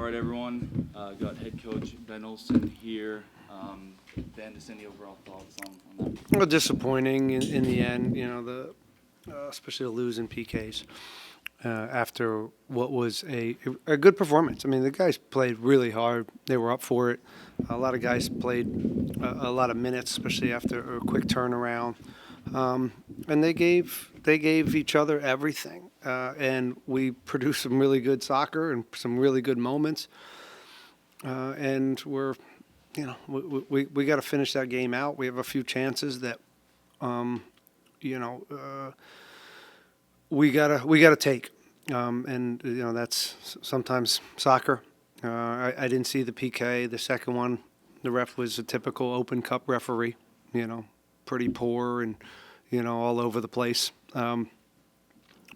All right, everyone. Got head coach Ben Olsen here. Ben, just any overall thoughts on that? Well, disappointing in the end, especially the losing PKs after what was a good performance. I mean, the guys played really hard. They were up for it. A lot of guys played a lot of minutes, especially after a quick turnaround. And they gave each other everything, and we produced some really good soccer and some really good moments. And we got to finish that game out. We have a few chances that, we gotta take, and that's sometimes soccer. I didn't see the PK. The second one, the ref was a typical Open Cup referee. Pretty poor and all over the place.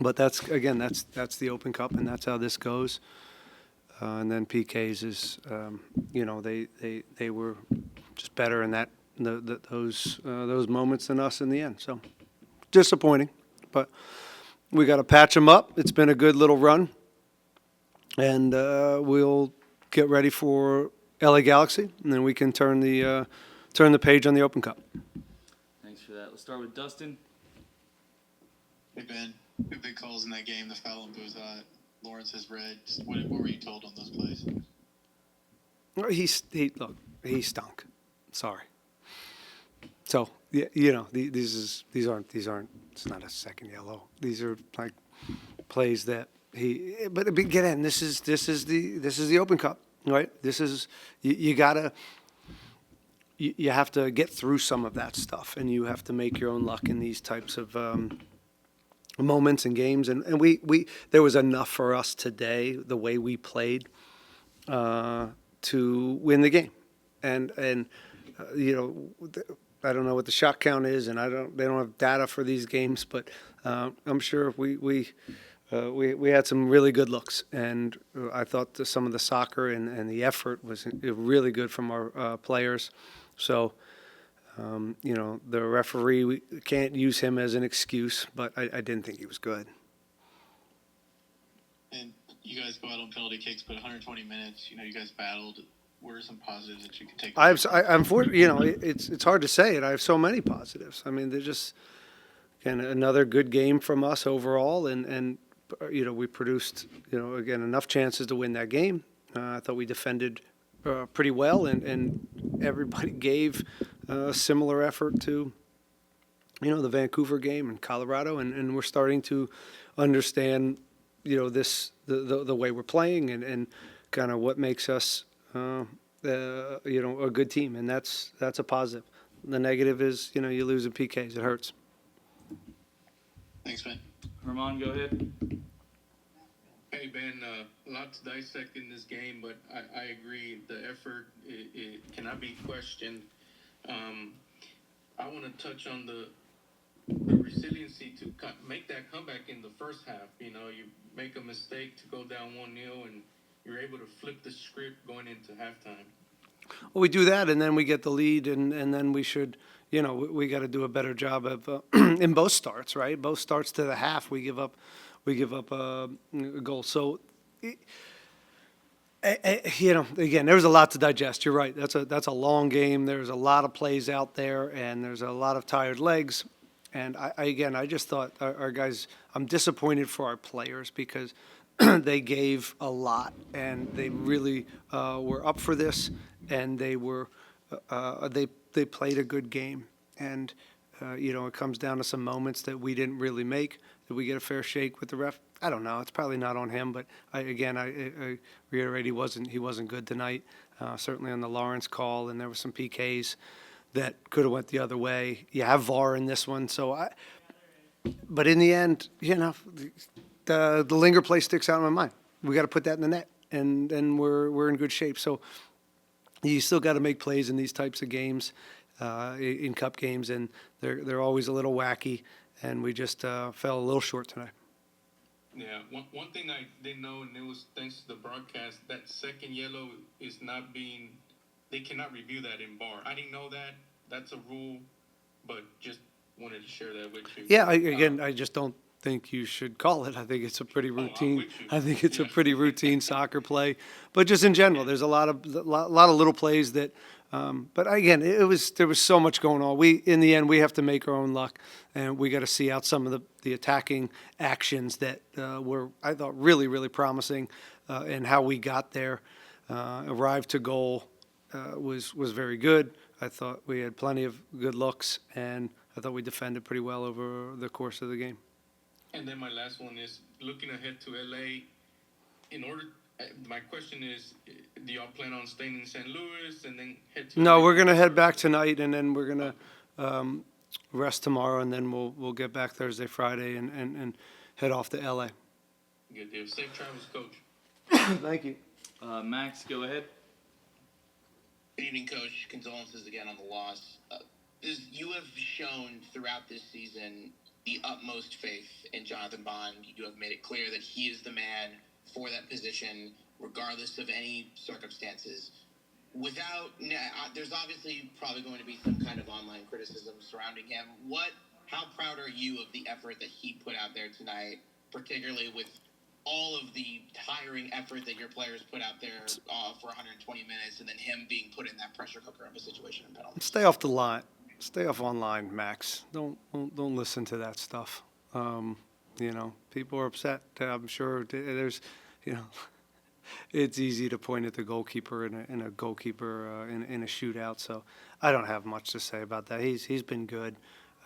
But that's the Open Cup, and that's how this goes. And then PKs is, they were just better in those moments than us in the end. So disappointing, but we got to patch them up. It's been a good little run, and we'll get ready for LA Galaxy, and then we can turn the page on the Open Cup. Thanks for that. Let's start with Dustin. Hey, Ben. Two big calls in that game, the foul on Buzat. Lawrence has red. What were you told on those plays? He stunk. Sorry. So these aren't. It's not a second yellow. These are like plays that he. But again, this is the Open Cup, right? This is you gotta. You have to get through some of that stuff, and you have to make your own luck in these types of moments and games. And we there was enough for us today, the way we played, to win the game. And I don't know what the shot count is, and they don't have data for these games, but I'm sure we had some really good looks, and I thought some of the soccer and the effort was really good from our players. So, the referee, we can't use him as an excuse, but I didn't think he was good. And you guys go out on penalty kicks, but 120 minutes, you guys battled. What are some positives that you can take? It's hard to say it. I have so many positives. I mean, they're just, again, another good game from us overall, and we produced, again, enough chances to win that game. I thought we defended pretty well, and everybody gave a similar effort to, the Vancouver game and Colorado, and we're starting to understand, the way we're playing and kind of what makes us, a good team, and that's a positive. The negative is, you lose in PKs. It hurts. Thanks, Ben. Herman, go ahead. Hey, Ben, a lot to dissect in this game, but I agree. The effort it cannot be questioned. I want to touch on the resiliency to make that comeback in the first half. You make a mistake to go down 1-0, and you're able to flip the script going into halftime. Well, we do that, and then we get the lead, and then we should, we got to do a better job of in both starts, right? Both starts to the half, we give up a goal. So, again, there was a lot to digest. You're right. That's a long game. There's a lot of plays out there, and there's a lot of tired legs. And I just thought our guys. I'm disappointed for our players because they gave a lot, and they really were up for this, and they played a good game. And it comes down to some moments that we didn't really make. Did we get a fair shake with the ref? I don't know. It's probably not on him, but I reiterate he wasn't good tonight. Certainly on the Lawrence call, and there were some PKs that could have went the other way. You have VAR in this one, but in the end, the Linger play sticks out in my mind. We got to put that in the net, and we're in good shape. So you still got to make plays in these types of games, in cup games, and they're always a little wacky. And we just fell a little short tonight. Yeah, one thing I didn't know, and it was thanks to the broadcast, that second yellow is not being. They cannot review that in VAR. I didn't know that. That's a rule, but just wanted to share that with you. Yeah, I just don't think you should call it. I think it's a pretty I'm routine. with you. I think it's a Yeah. pretty routine soccer play. But just in general, there's a lot of little plays that. But again, there was so much going on. In the end, we have to make our own luck, and we got to see out some of the attacking actions that were, I thought, really, really promising, and how we got there, arrived to goal was very good. I thought we had plenty of good looks, and I thought we defended pretty well over the course of the game. And then my last one is looking ahead to LA. My question is, do y'all plan on staying in St. Louis and then head to? No, LA? we're gonna head back tonight, and then we're gonna rest tomorrow, and then we'll get back Thursday, Friday, and head off to LA. Good deal. Safe travels, Coach. Thank you. Max, go ahead. Good evening, Coach. Condolences again on the loss. You have shown throughout this season the utmost faith in Jonathan Bond. You have made it clear that he is the man for that position, regardless of any circumstances. There's obviously probably going to be some kind of online criticism surrounding him. How proud are you of the effort that he put out there tonight, particularly with all of the tiring effort that your players put out there for 120 minutes, and then him being put in that pressure cooker of a situation and penalty? Stay off the line. Stay off online, Max. Don't listen to that stuff. People are upset. I'm sure there's, it's easy to point at the goalkeeper in a goalkeeper in a shootout. So I don't have much to say about that. He's been good.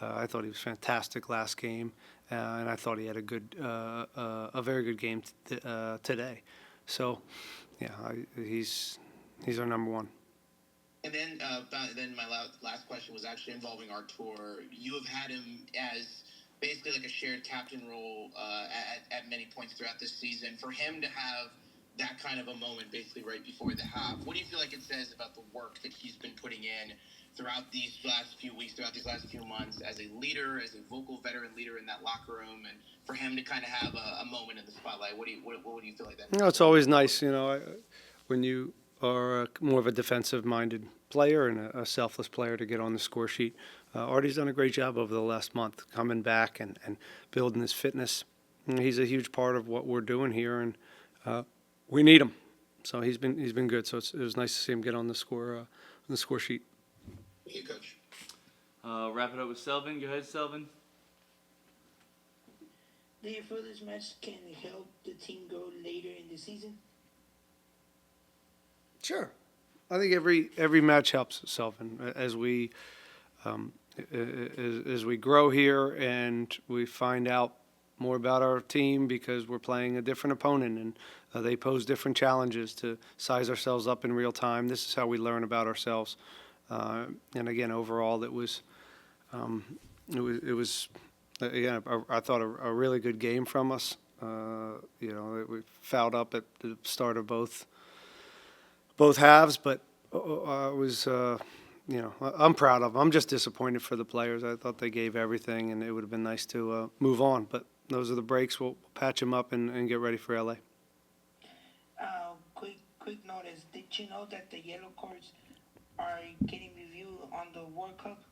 I thought he was fantastic last game, and I thought he had a very good game today. So, yeah, he's our number one. And then my last question was actually involving Artur. You have had him as basically like a shared captain role at many points throughout this season. For him to have that kind of a moment basically right before the half, what do you feel like it says about the work that he's been putting in throughout these last few weeks, throughout these last few months, as a leader, as a vocal veteran leader in that locker room, and for him to kind of have a moment in the spotlight? What do you feel like that? It's always nice, when you are more of a defensive-minded player and a selfless player to get on the score sheet. Artie's done a great job over the last month, coming back and building his fitness. And he's a huge part of what we're doing here, and we need him. So he's been good. So it was nice to see him get on the score sheet. Thank you, Coach. Wrap it up with Selvin. Go ahead, Selvin. Do you feel this match can help the team go later in the season? Sure. I think every match helps Selvin as we grow here and we find out more about our team because we're playing a different opponent and they pose different challenges to size ourselves up in real time. This is how we learn about ourselves. And again, overall, it was again, I thought a really good game from us. We fouled up at the start of both halves, but I'm proud of them. I'm just disappointed for the players. I thought they gave everything, and it would have been nice to move on. But those are the breaks. We'll patch them up and get ready for LA. Quick notice. Did you know that the yellow cards are getting reviewed on the World Cup?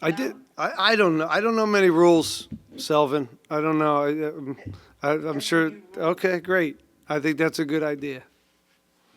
I did. I don't know. I don't know many rules, Selvin. I don't know. I'm sure. Okay, great. I think that's a good idea.